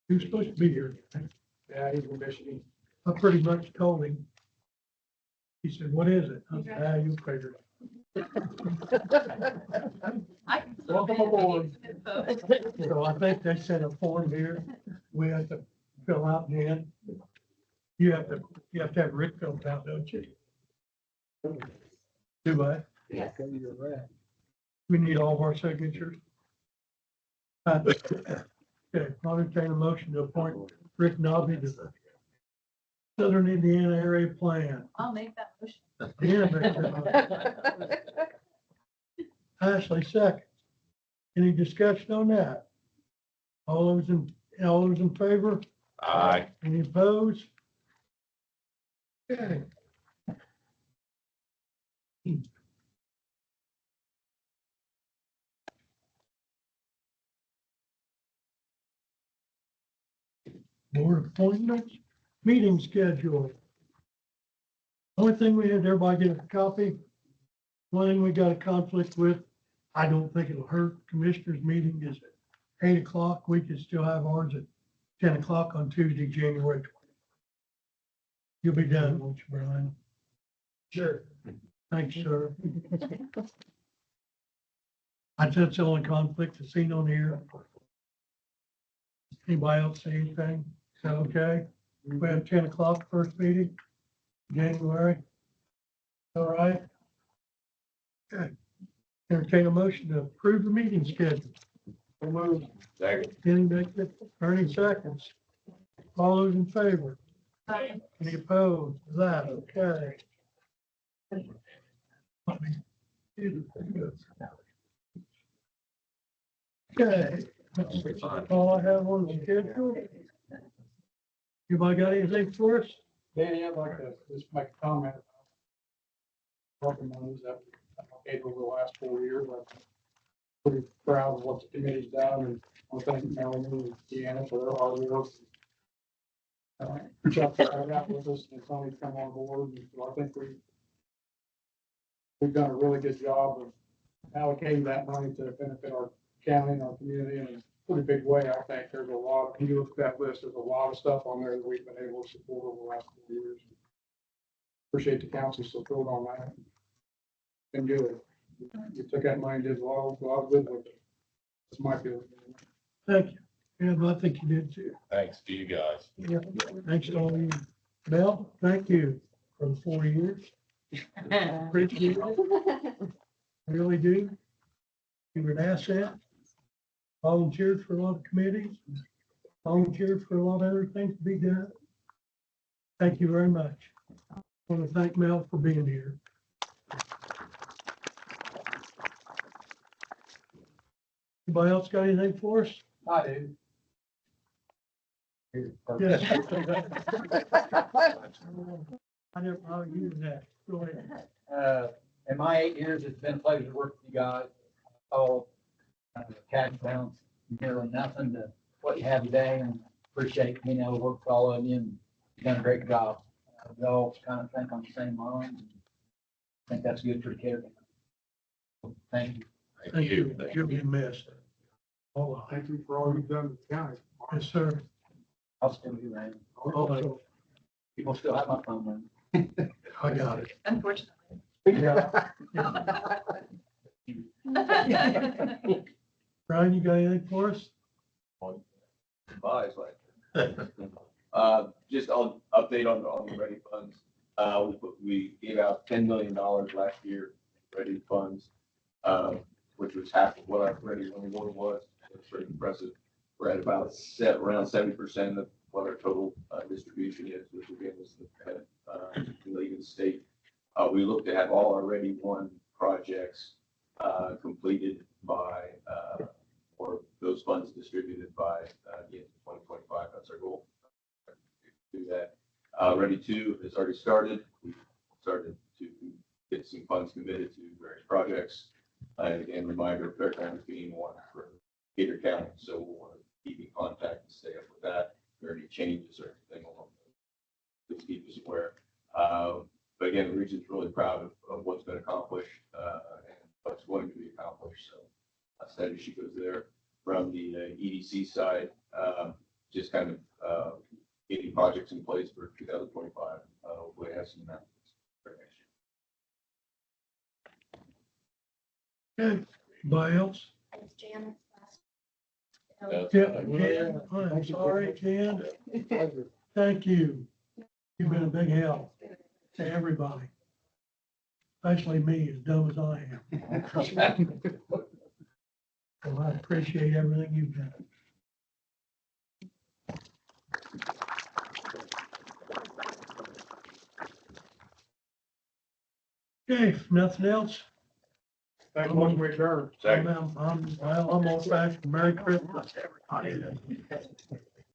who's supposed to be here? yeah, he's in Michigan. I pretty much told him. He said, what is it? I said, you figured it. I can Welcome aboard. So I think they sent a form here. We have to fill out, Dan. You have to have Rick fill it out, don't you? Do I? Yes. We need all of our signatures. Okay, I'll entertain a motion to appoint Rick Nobby to the Southern Indiana Area Plan. I'll make that motion. Yeah, but, Ashley, second. Any discussion on that? All those in favor? Aye. Any opposed? Okay. Board appointments, meeting schedule. Only thing we had, everybody get a copy. One thing we got a conflict with, I don't think it'll hurt. Commissioners meeting is at 8 o'clock. We could still have ours at 10 o'clock on Tuesday, January 20th. You'll be done, won't you, Brian? Sure. Thanks, sir. That's the only conflict that's seen on here. Anybody else see anything? Is that okay? We have 10 o'clock first meeting, January. All right. Okay. Entertain a motion to approve the meeting schedule. We'll move. Second. Kenny makes it, Ernie seconds. All those in favor? Aye. Any opposed? That, okay. Let me do this. Okay, that's all I have on the schedule. Anybody got anything for us? Danny, I'd like to just make a comment. Working on these that I gave over the last 4 years. I'm pretty proud of what the committee's done, and I thank Melanie and Deanna for their hard work. Chuck started out with us, and Tony's come on board, and so I think we've done a really good job of allocating that money to benefit our county and our community in a pretty big way. I think there's a lot, if you look at that list, there's a lot of stuff on there that we've been able to support over the last 4 years. Appreciate the council's support on that. Been good. You took that money, did well, so I was good with it. It's my feeling. Thank you. Yeah, but I think you did too. Thanks to you guys. Yeah, thanks to all you. Mel, thank you for the 4 years. Appreciate it. Really do. You were an asset. Volunteered for a lot of committees. Volunteered for a lot of other things to be done. Thank you very much. I want to thank Mel for being here. Anybody else got anything for us? I do. Yes. I never, I'll use that. Go ahead. In my 8 years, it's been a pleasure to work with you guys. Oh, cash balance, nearly nothing to what you have today, and appreciate being able to work with all of you, and you've done a great job. We all kind of think on the same line. I think that's good for the kids. Thank you. Thank you. You'll be missed. Hold on. Thank you for all you've done with the county. Yes, sir. I'll still be around. Also, People still have my phone number. I got it. Unfortunately. Yeah. Brian, you got anything for us? Buys like. Just on update on the ready funds. We gave out $10 million last year, ready funds, which was half of what our ready money was. It's pretty impressive. We're at about around 70% of what our total distribution is, which again is the league of the state. We look to have all our ready one projects completed by, or those funds distributed by the end of 2025. That's our goal. Do that. Ready two has already started. We started to get some funds committed to various projects. And again, reminder, Fairgrounds being one for Decatur County. So we'll want to keep in contact and stay up with that. If there are any changes or anything along those, please keep us aware. But again, the region's really proud of what's been accomplished and what's going to be accomplished. So steady she goes there. From the EDC side, just kind of getting projects in place for 2025. Hopefully have some announcements for next year. Okay. Anybody else? It's Janet's last. Yeah, I'm sorry, Jan. Thank you. You've been a big help to everybody, especially me, as dumb as I am. So I appreciate everything you've done. Okay, if nothing else. Thank you, we adjourned. I'm old fashioned. Merry Christmas, everybody.